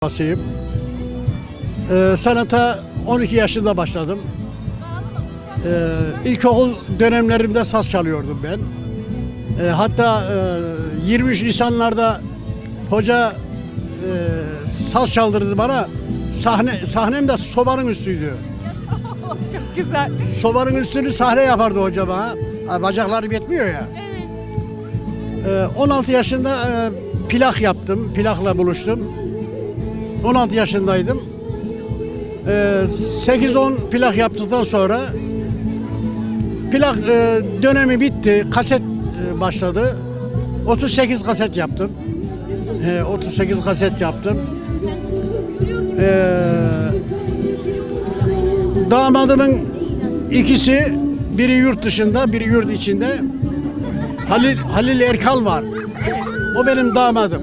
Basayım. Sanata 12 yaşında başladım. İlkokul dönemlerimde saz çalıyordum ben. Hatta 23 Nisanlarda hoca saz çaldırdı bana. Sahnem de sobanın üstüydü. Çok güzel. Sobanın üstünü sahne yapardı hoca bana. Bacaklarım yetmiyor ya. Evet. 16 yaşında plak yaptım. Plakla buluştum. 16 yaşındaydım. 8-10 plak yaptıktan sonra plak dönemi bitti. Kaset başladı. 38 kaset yaptım. 38 kaset yaptım. Damadımın ikisi, biri yurt dışında, biri yurt içinde. Halil Erkal var. O benim damadım.